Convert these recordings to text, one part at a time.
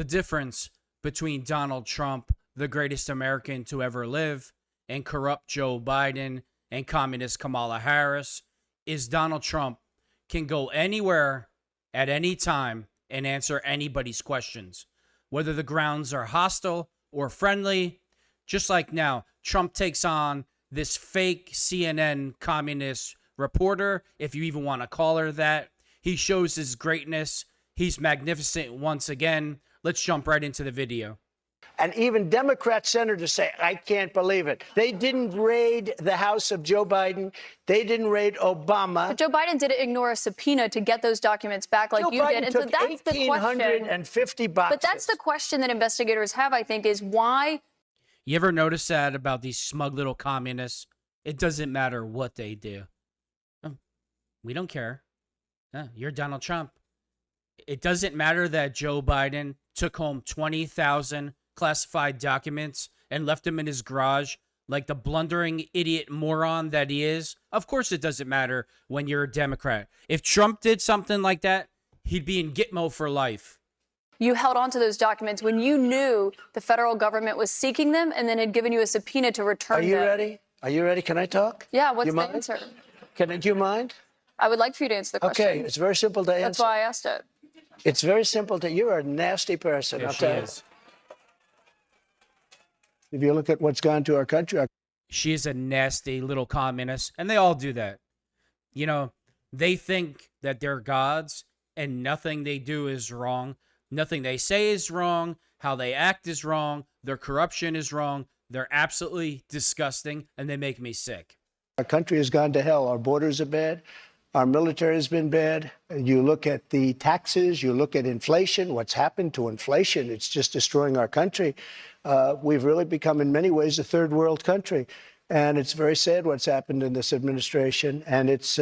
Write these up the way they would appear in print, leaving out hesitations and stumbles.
difference between Donald Trump, the greatest American to ever live, and corrupt Joe Biden and communist Kamala Harris is Donald Trump can go anywhere at any time and answer anybody's questions, whether the grounds are hostile or friendly. Just like now, Trump takes on this fake CNN communist reporter, if you even want to call her that. He shows his greatness. He's magnificent once again. Let's jump right into the video. And even Democrat senators say, I can't believe it. They didn't raid the house of Joe Biden. They didn't raid Obama. But Joe Biden didn't ignore a subpoena to get those documents back like Joe you Biden did. And took so that's the question. 1,850 boxes. But that's the question that investigators have, I think, is why. You ever notice that about these smug little communists? It doesn't matter what they do. We don't care. You're Donald Trump. It doesn't matter that Joe Biden took home 20,000 classified documents and left them in his garage like the blundering idiot moron that he is. Of course it doesn't matter when you're a Democrat. If Trump did something like that, he'd be in Gitmo for life. You held on to those documents when you knew the federal government was seeking them and then had given you a subpoena to return them. Are you ready? Are you ready? Can I talk? Yeah, what's you the mind? answer? Do you mind? I would like for you to answer the question. Okay, it's very simple to answer. That's why I asked it. It's very simple to. You're a nasty person. Yes, I'll she tell you. is. If you look at what's gone to our country, She is a nasty little communist, and they all do that. You know, they think that they're gods, and nothing they do is wrong. Nothing they say is wrong. How they act is wrong. Their corruption is wrong. They're absolutely disgusting, and they make me sick. our country has gone to hell. Our borders are bad. Our military has been bad. You look at the taxes, you look at inflation, what's happened to inflation, it's just destroying our country. We've really become, in many ways, a third world country. And it's very sad what's happened in this administration. And it's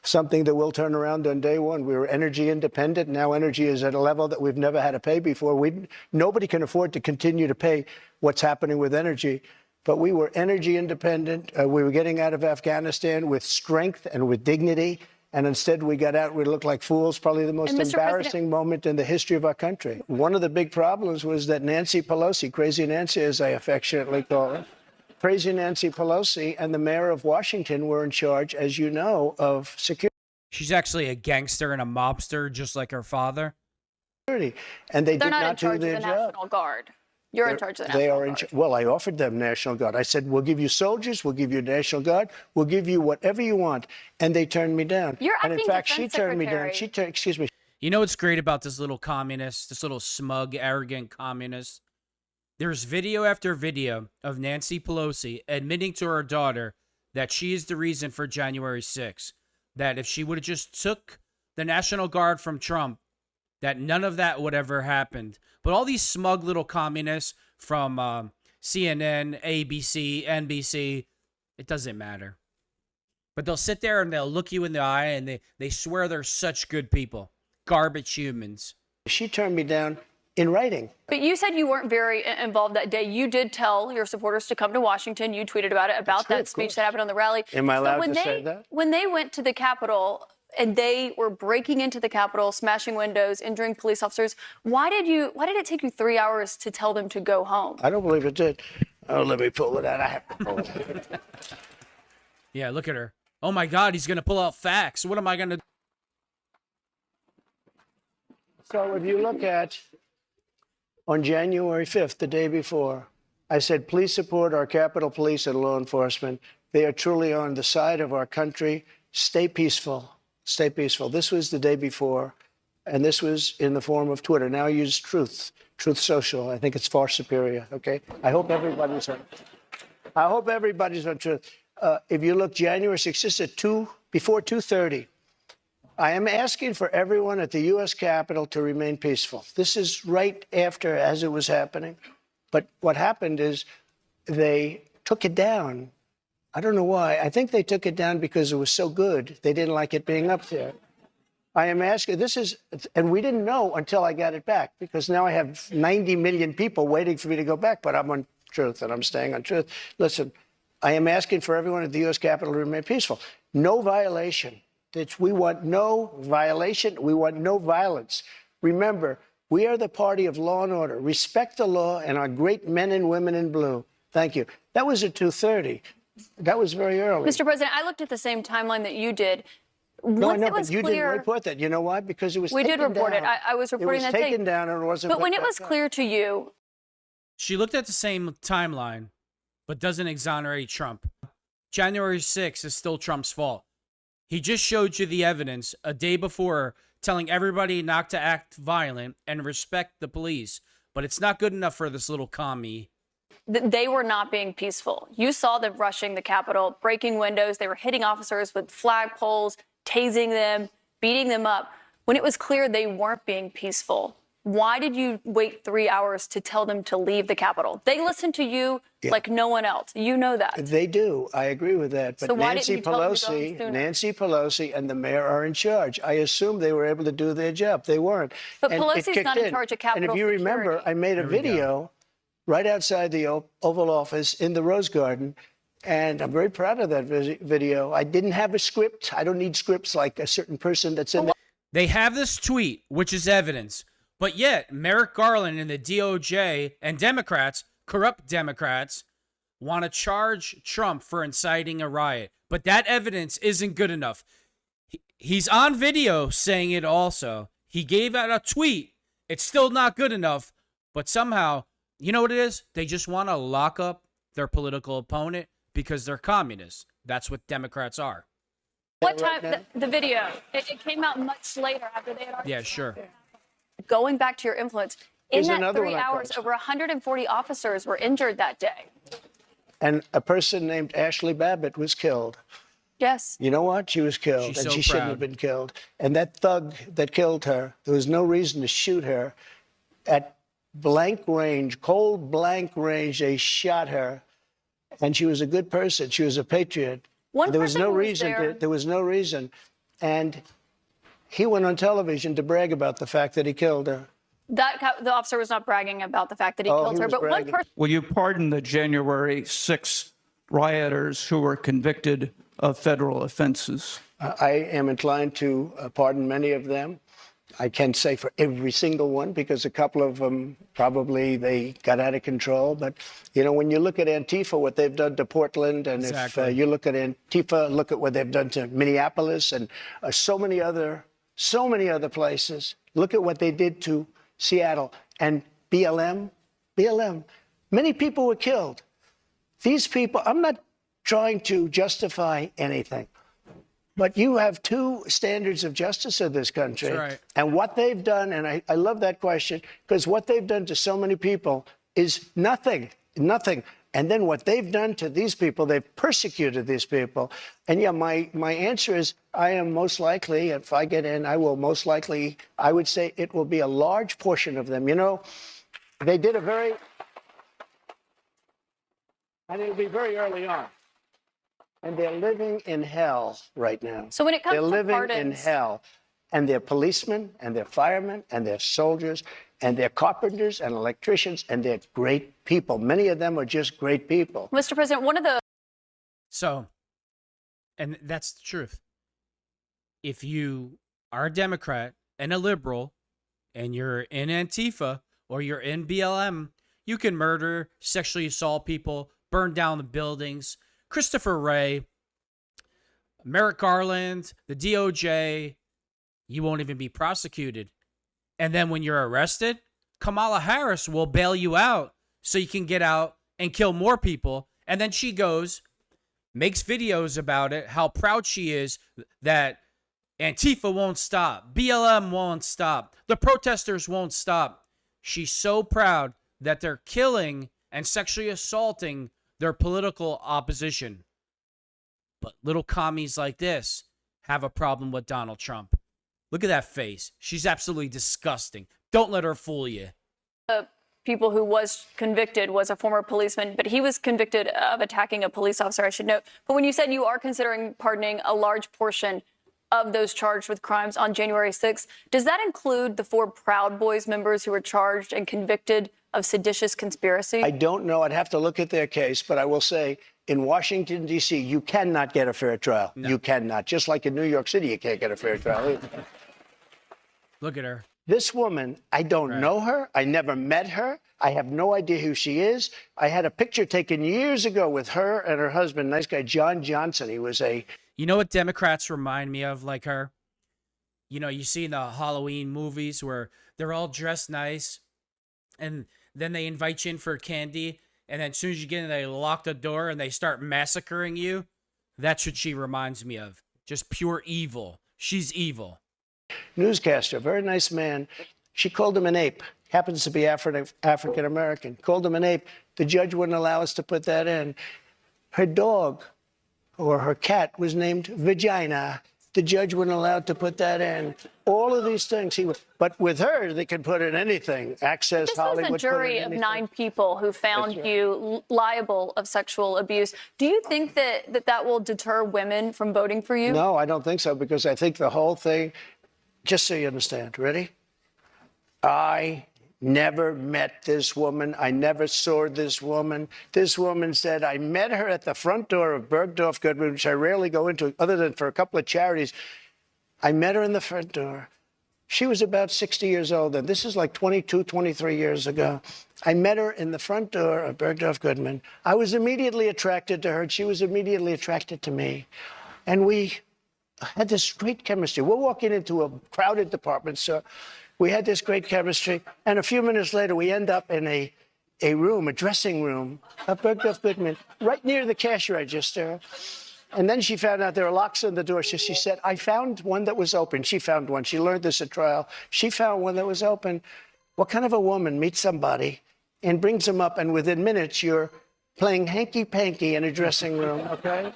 something that will turn around on day one. We were energy independent. Now energy is at a level that we've never had to pay before. Nobody can afford to continue to pay what's happening with energy. But we were energy independent. We were getting out of Afghanistan with strength and with dignity. And instead, we got out, we looked like fools, probably the most embarrassing moment in the history of our country. One of the big problems was that Nancy Pelosi, Crazy Nancy, as I affectionately call her, Crazy Nancy Pelosi and the mayor of Washington were in charge, as you know, of security. She's actually a gangster and a mobster, just like her father. And they did They're not in not do charge of their the job. National Guard. You're in charge of the National Guard. Well, I offered them National Guard. I said, we'll give you soldiers, we'll give you National Guard, we'll give you whatever you want. And they turned me down. You're and in acting fact, she defense turned me down. secretary. Excuse me. You know what's great about this little communist, this little smug, arrogant communist? There's video after video of Nancy Pelosi admitting to her daughter that she is the reason for January 6th. That if she would have just took the National Guard from Trump, that none of that would ever happened. But all these smug little communists from CNN, ABC, NBC, it doesn't matter. But they'll sit there and they'll look you in the eye and they swear they're such good people. Garbage humans. She turned me down in writing. But you said you weren't very involved that day. You did tell your supporters to come to Washington. You tweeted about it, about that speech that happened on the rally. Am I allowed to say that? When they went to the Capitol and they were breaking into the Capitol, smashing windows, injuring police officers, why did it take you 3 hours to tell them to go home? I don't believe it did. Oh, let me pull it out. I have to pull it out. Yeah, look at her. Oh my God, he's going to pull out facts. What am I going to do? So if you look at on January 5th, the day before, I said, please support our Capitol Police and law enforcement. They are truly on the side of our country. Stay peaceful. Stay peaceful. This was the day before, and this was in the form of Twitter. Now I use Truth Social. I think it's far superior, okay? I hope everybody's on Truth. If you look January 6th, this is before 2:30. I am asking for everyone at the U.S. Capitol to remain peaceful. This is right after, as it was happening. But what happened is they took it down. I don't know why. I think they took it down because it was so good. They didn't like it being up there. I am asking, and we didn't know until I got it back, because now I have 90 million people waiting for me to go back, but I'm on Truth and I'm staying on Truth. Listen, I am asking for everyone at the U.S. Capitol to remain peaceful. No violation. We want no violation. We want no violence. Remember, We are the party of law and order. Respect the law and our great men and women in blue. Thank you. That was at 2:30. That was very early. Mr. President, I looked at the same timeline that you did. No, I Once know, it was but you clear, didn't report that. You know why? Because it was we did taken report it. down. I was reporting that It was thing. taken down and it wasn't. But when put it was back up. clear to you, She looked at the same timeline, but doesn't exonerate Trump. January 6th is still Trump's fault. He just showed you the evidence a day before, telling everybody not to act violent and respect the police. But it's not good enough for this little commie. they were not being peaceful. You saw them rushing the Capitol, breaking windows. They were hitting officers with flagpoles, tasing them, beating them up. When it was clear they weren't being peaceful, why did you wait 3 hours to tell them to leave the Capitol? They listened to you like no one else. You know that. They do. I agree with that. But So why didn't Nancy you tell them to go home sooner? Nancy Pelosi and the mayor are in charge. I assume they were able to do their job. They weren't. But And it Pelosi's kicked not in charge of Capitol And if you remember, security. I made a video right outside the Oval Office in the Rose Garden. And I'm very proud of that video. I didn't have a script. I don't need scripts like a certain person that's in there. They have this tweet, which is evidence. But yet, Merrick Garland and the DOJ and Democrats, corrupt Democrats, want to charge Trump for inciting a riot. But that evidence isn't good enough. He's on video saying it also. He gave out a tweet. It's still not good enough. But somehow, you know what it is? They just want to lock up their political opponent because they're communists. That's what Democrats are. What right time? The video. It came out much later after they had already. Yeah, sure. Going back to your influence, in Here's that another 3 one I hours, posted. over 140 officers were injured that day. And a person named Ashley Babbitt was killed. Yes. You know what? She was killed, She's and so she shouldn't proud. have been killed. And that thug that killed her, there was no reason to shoot her. At blank range, cold blank range, they shot her. And she was a good person. She was a patriot. One There was person no who was reason. there- There was no reason. And he went on television to brag about the fact that he killed her. The officer was not bragging about the fact that he Oh, killed he her, was but bragging. one person. Will you pardon the January 6 rioters who were convicted of federal offenses? I am inclined to pardon many of them. I can't say for every single one because a couple of them probably they got out of control. But, you know, when you look at Antifa, what they've done to Portland, and if Exactly. you look at Antifa, look at what they've done to Minneapolis and so many other places. Look at what they did to Seattle and BLM. Many people were killed. These people, I'm not trying to justify anything. But you have two standards of justice in this country. That's right. And what they've done, and I love that question, because what they've done to so many people is nothing. And then what they've done to these people, they've persecuted these people. And yeah, my answer is I am most likely, if I get in, I will most likely, I would say it will be a large portion of them. You know, they did and it'll be very early on. And they're living in hell right now. So when it comes they're to living in pardons- hell. And they're policemen, and they're firemen, and they're soldiers, and they're carpenters and electricians, and they're great people. Many of them are just great people. Mr. President, one of the So, and that's the truth. If you are a Democrat and a liberal and you're in Antifa or you're in BLM, you can murder, sexually assault people, burn down the buildings. Christopher Wray, Merrick Garland, the DOJ, you won't even be prosecuted. And then when you're arrested, Kamala Harris will bail you out so you can get out and kill more people. And then she goes, makes videos about it, how proud she is that Antifa won't stop, BLM won't stop, the protesters won't stop. She's so proud that they're killing and sexually assaulting their political opposition. But little commies like this have a problem with Donald Trump. Look at that face. She's absolutely disgusting. Don't let her fool you. people who was convicted was a former policeman, but he was convicted of attacking a police officer, I should note. But when you said you are considering pardoning a large portion of those charged with crimes on January 6th, does that include the 4 Proud Boys members who were charged and convicted of seditious conspiracy? I don't know. I'd have to look at their case, but I will say in Washington, D.C., you cannot get a fair trial. No. You cannot. Just like in New York City, you can't get a fair trial either. Look at her. This woman, I don't Right. know her. I never met her. I have no idea who she is. I had a picture taken years ago with her and her husband, nice guy, John Johnson. He was a You know what Democrats remind me of, like her? You know, you see in the Halloween movies where they're all dressed nice, and then they invite you in for candy, and then as soon as you get in, they lock the door and they start massacring you. That's what she reminds me of. Just pure evil. She's evil. newscaster, very nice man. She called him an ape. Happens to be African American. Called him an ape. The judge wouldn't allow us to put that in. Her dog or her cat was named Vagina. The judge wouldn't allow to put that in. All of these things he would, but with her they could put in anything. Access This Hollywood. was a put in jury of anything. 9 people who found right. you liable of sexual abuse. Do you think that will deter women from voting for you? No, I don't think so, because I think the whole thing, just so you understand, ready? I never met this woman. I never saw this woman. This woman said, I met her at the front door of Bergdorf Goodman, which I rarely go into other than for a couple of charities. I met her in the front door. She was about 60 years old, and this is like 22, 23 years ago. I met her in the front door of Bergdorf Goodman. I was immediately attracted to her, and she was immediately attracted to me. And we had this great chemistry. We're walking into a crowded department store. We had this great chemistry, and a few minutes later, we end up in a room, a dressing room of Bergdorf Goodman, right near the cash register. And then she found out there were locks on the door. So she said, I found one that was open. She found one. She learned this at trial. She found one that was open. What kind of a woman meets somebody and brings them up, and within minutes, you're playing hanky-panky in a dressing room, okay?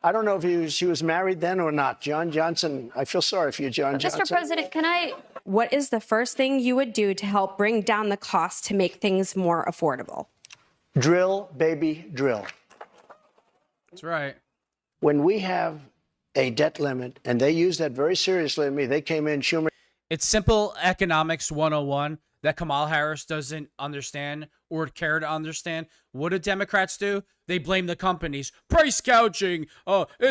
I don't know if she was married then or not. John Johnson, I feel sorry for you, John Johnson. Mr. President, can I? What is the first thing you would do to help bring down the cost to make things more affordable? Drill, baby, drill. That's right. When we have a debt limit, and they use that very seriously to me, they came in, Schumer. It's simple economics 101 that Kamala Harris doesn't understand or care to understand. What do Democrats do? They blame the companies. Price gouging,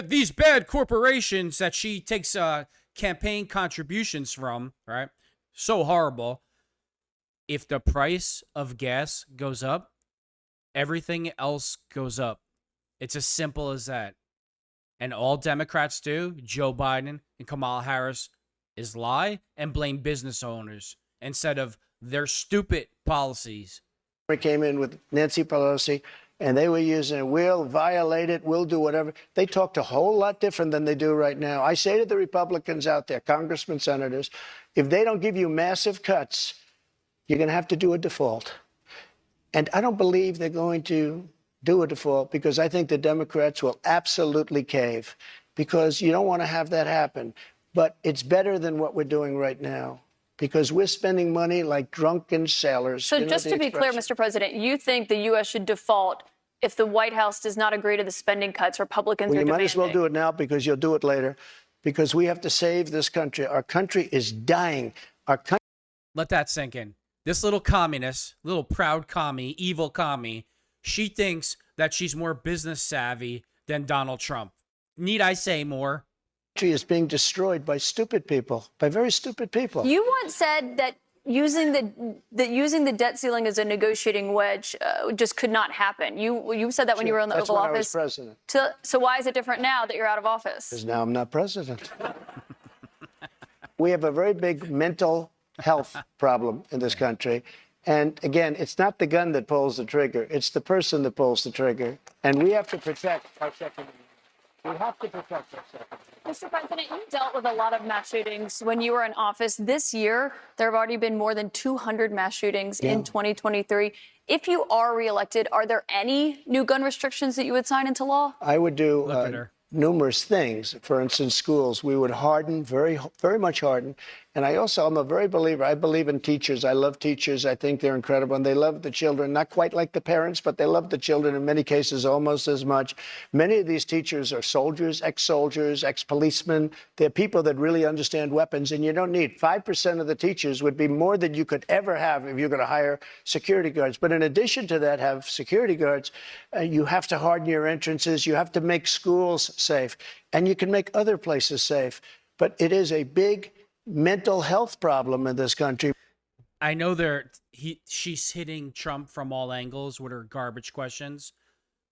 these bad corporations that she takes campaign contributions from, right? So horrible. If the price of gas goes up, everything else goes up. It's as simple as that. And all Democrats do, Joe Biden and Kamala Harris, is lie and blame business owners instead of their stupid policies. Came in with Nancy Pelosi, and they were using, we'll violate it, we'll do whatever. They talked a whole lot different than they do right now. I say to the Republicans out there, congressmen, senators, if they don't give you massive cuts, you're going to have to do a default. And I don't believe they're going to do a default, because I think the Democrats will absolutely cave, because you don't want to have that happen. But it's better than what we're doing right now, because we're spending money like drunken sailors. So You know just the to be clear, expression? Mr. President, you think the U.S. should default if the White House does not agree to the spending cuts Republicans Well, are you demanding? might as well do it now, because you'll do it later, because we have to save this country. Our country is dying. Our country. Let that sink in. This little communist, little proud commie, evil commie, she thinks that she's more business savvy than Donald Trump. Need I say more? Is being destroyed by stupid people, by very stupid people. You once said that using the debt ceiling as a negotiating wedge just could not happen. You said that when you were in the That's Oval when Office. I was president. So why is it different now that you're out of office? Because now I'm not president. We have a very big mental health problem in this country. And again, it's not the gun that pulls the trigger. It's the person that pulls the trigger. And we have to protect our Second Amendment. We have to protect our Second Amendment. Mr. President, you dealt with a lot of mass shootings when you were in office. This year, there have already been more than 200 mass shootings in 2023. If you are reelected, are there any new gun restrictions that you would sign into law? I would do Look at her. numerous things. For instance, schools, we would harden, very much harden. And I'm a very believer. I believe in teachers. I love teachers. I think they're incredible. And they love the children, not quite like the parents, but they love the children in many cases almost as much. Many of these teachers are soldiers, ex-policemen. They're people that really understand weapons. And you don't need 5% of the teachers would be more than you could ever have if you're going to hire security guards. But in addition to that, have security guards, you have to harden your entrances. You have to make schools safe. And you can make other places safe. But it is a big mental health problem in this country. I know she's hitting Trump from all angles with her garbage questions.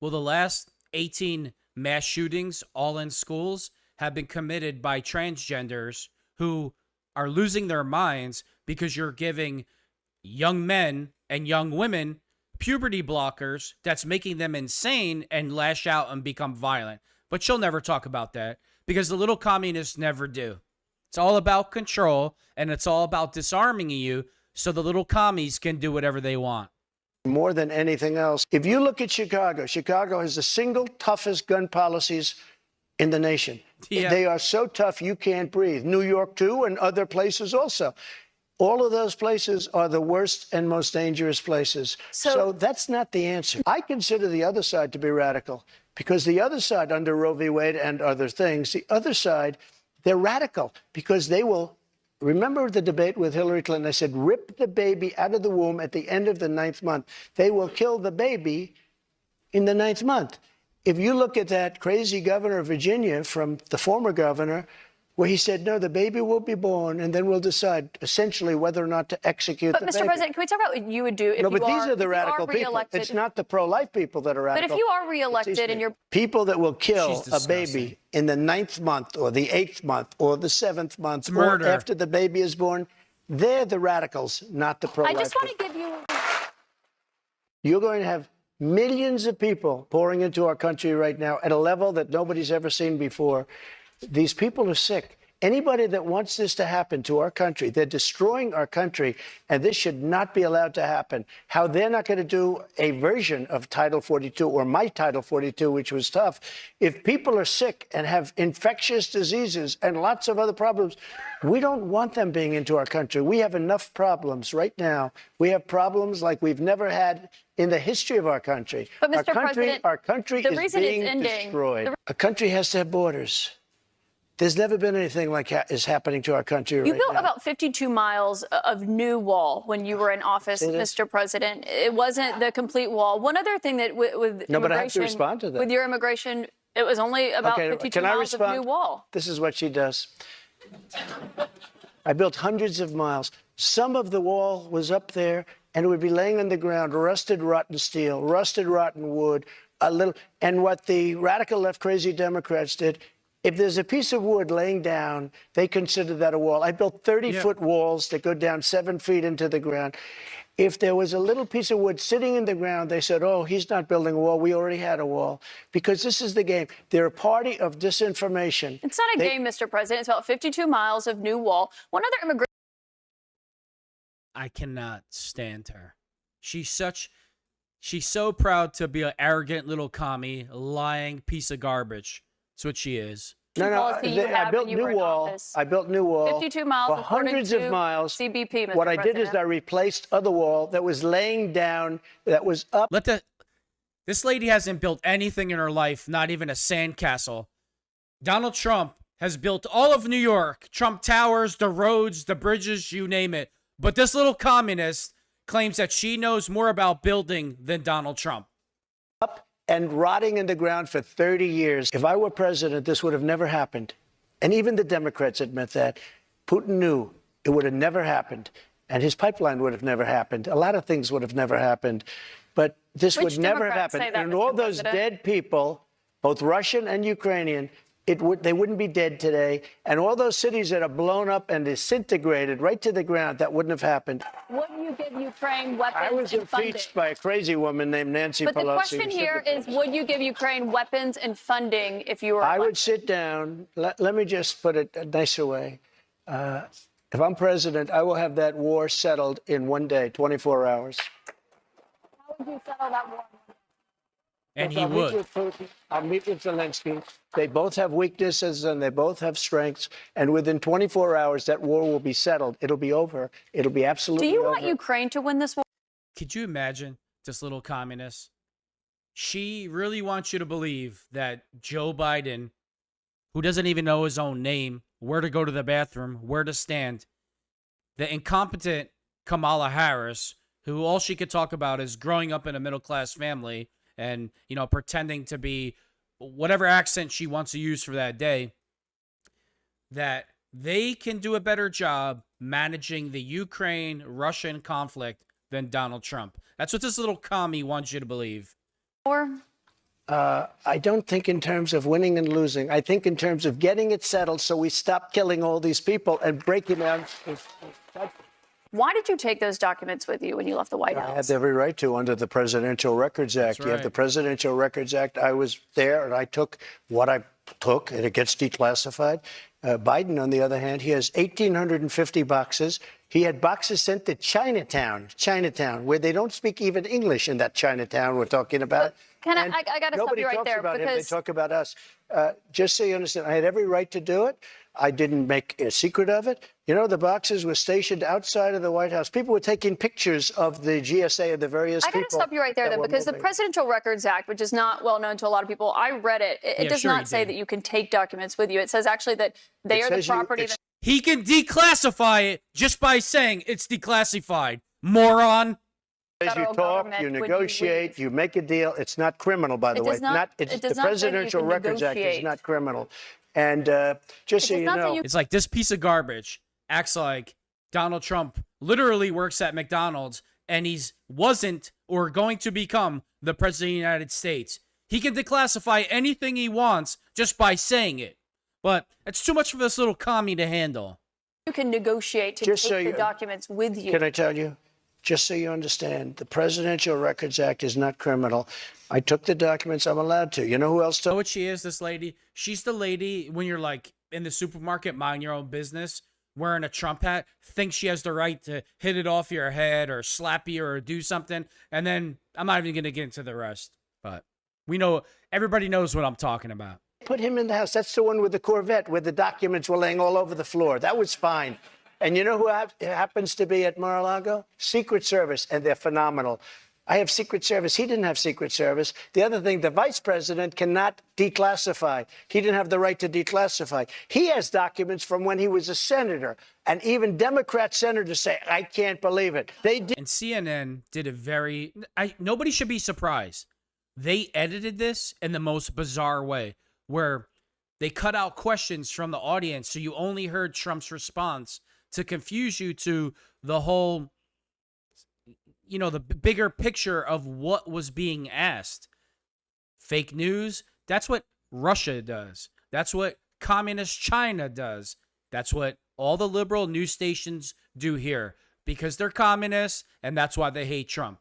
Well, the last 18 mass shootings, all in schools, have been committed by transgenders who are losing their minds because you're giving young men and young women puberty blockers that's making them insane and lash out and become violent. But she'll never talk about that because the little communists never do. It's all about control, and it's all about disarming you so the little commies can do whatever they want. More than anything else. If you look at Chicago, Chicago has the single toughest gun policies in the nation. Yeah. They are so tough you can't breathe. New York, too, and other places also. All of those places are the worst and most dangerous places. So that's not the answer. I consider the other side to be radical because the other side, under Roe v. Wade and other things, the other side, they're radical because they will. Remember the debate with Hillary Clinton? I said, rip the baby out of the womb at the end of the 9th month. They will kill the baby in the 9th month. If you look at that crazy governor of Virginia from the former governor, where he said, no, the baby will be born, and then we'll decide essentially whether or not to execute the baby. But, Mr. President, can we talk about what you would do if No, but you these are the if you radical people. reelected? It's not the pro-life people that are radical. But if you are reelected and you're people that will kill She's a disgusting. baby in the 9th month or the 8th month or the 7th month It's murder. or after the baby is born, they're the radicals, not the pro-life I just want people. to give you. You're going to have millions of people pouring into our country right now at a level that nobody's ever seen before. These people are sick. Anybody that wants this to happen to our country, they're destroying our country, and this should not be allowed to happen. How they're not going to do a version of Title 42 or my Title 42, which was tough. If people are sick and have infectious diseases and lots of other problems, we don't want them being into our country. We have enough problems right now. We have problems like we've never had in the history of our country. But, Mr. President, our country the is reason it's being ending- destroyed. A country has to have borders. There's never been anything like is happening to our country right now. You built about 52 miles of new wall when you were in office, Mr. President. It wasn't the complete wall. One other thing that with No, but I have to immigration, respond to that. with your immigration, it was only about Okay, 52 can I miles of respond? new wall. This is what she does. I built hundreds of miles. Some of the wall was up there, and it would be laying on the ground, rusted, rotten steel, rusted, rotten wood, a little. And what the radical left, crazy Democrats did, if there's a piece of wood laying down, they consider that a wall. I built 30-foot walls that go down 7 feet into the ground. If there was a little piece of wood sitting in the ground, they said, oh, he's not building a wall. We already had a wall. Because this is the game. They're a party of disinformation. It's not a game, Mr. President. It's about 52 miles of new wall. One other immigration. I cannot stand her. She's so proud to be an arrogant little commie, lying piece of garbage. That's what she is. No, policy you I had built when you were new in wall. office. I built new wall. 52 miles for according hundreds of to miles. CBP, Mr. What I did is President. I replaced other wall that was laying down, that was up. This lady hasn't built anything in her life, not even a sandcastle. Donald Trump has built all of New York, Trump Towers, the roads, the bridges, you name it. But this little communist claims that she knows more about building than Donald Trump. Up and rotting in the ground for 30 years. If I were president, this would have never happened. And even the Democrats admit that. Putin knew it would have never happened. And his pipeline would have never happened. A lot of things would have never happened. But this Which would never have Democrats happened. say that, And Mr. all those President? dead people, both Russian and Ukrainian, they wouldn't be dead today. And all those cities that are blown up and disintegrated right to the ground, that wouldn't have happened. Would you give Ukraine weapons I was and funding? impeached by a crazy woman named Nancy Pelosi. But the question here is, would you give Ukraine weapons and funding if you were I would elected? sit down. Let me just put it a nicer way. If I'm president, I will have that war settled in one day, 24 hours. How would you settle that war? And he I'll meet would. with Putin. I'll meet with Zelensky. They both have weaknesses and they both have strengths. And within 24 hours, that war will be settled. It'll be over. It'll be Do absolutely you over. want Ukraine to win this war? Could you imagine this little communist? She really wants you to believe that Joe Biden, who doesn't even know his own name, where to go to the bathroom, where to stand, the incompetent Kamala Harris, who all she could talk about is growing up in a middle-class family and, pretending to be whatever accent she wants to use for that day, that they can do a better job managing the Ukraine-Russian conflict than Donald Trump. That's what this little commie wants you to believe. Or I don't think in terms of winning and losing. I think in terms of getting it settled so we stop killing all these people and breaking down. why did you take those documents with you when you left the White I House? had every right to under the Presidential Records Act. That's You have the right. Presidential Records Act. I was there and I took what I took and it gets declassified. Biden, on the other hand, he has 1,850 boxes. He had boxes sent to Chinatown, where they don't speak even English in that Chinatown we're talking about. Can I And gotta stop nobody you right talks there, about him, they because talk about us. Just so you understand, I had every right to do it. I didn't make a secret of it. You know, the boxes were stationed outside of the White House. People were taking pictures of the GSA of the various I people. got to stop you right there, that then, were because the moving. Presidential Records Act, which is not well known to a lot of people, I read it. It Yeah, does sure you not say did. that you can take documents with you. It says actually that they It are the says you- property. it's- He can declassify it just by saying it's declassified. Moron. As you federal talk, government you when you negotiate, leave. you make a deal. It's not criminal, by the It way. does not- It's it does the not say that you Presidential can Records Act is negotiate. not criminal. And just so does you not say know, you- It's like this piece of garbage acts like Donald Trump literally works at McDonald's and he's wasn't or going to become the president of the United States. He can declassify anything he wants just by saying it. But it's too much for this little commie to handle. You can negotiate to Just take so the you- documents with you. can I tell you? Just so you understand, the Presidential Records Act is not criminal. I took the documents. I'm allowed to. You know who else Know took? what she is, this lady? She's the lady when you're like in the supermarket, mind your own business, wearing a Trump hat, thinks she has the right to hit it off your head or slap you or do something. And then I'm not even going to get into the rest. But we know, everybody knows what I'm talking about. Put him in the house. That's the one with the Corvette where the documents were laying all over the floor. That was fine. And you know who happens to be at Mar-a-Lago? Secret Service, and they're phenomenal. I have Secret Service. He didn't have Secret Service. The other thing, the vice president cannot declassify. He didn't have the right to declassify. He has documents from when he was a senator. And even Democrat senators say, I can't believe it. They did. And CNN did a very, nobody should be surprised. They edited this in the most bizarre way, where they cut out questions from the audience, so you only heard Trump's response to confuse you to the whole, you know, the bigger picture of what was being asked. Fake news, that's what Russia does. That's what communist China does. That's what all the liberal news stations do here, because they're communists, and that's why they hate Trump.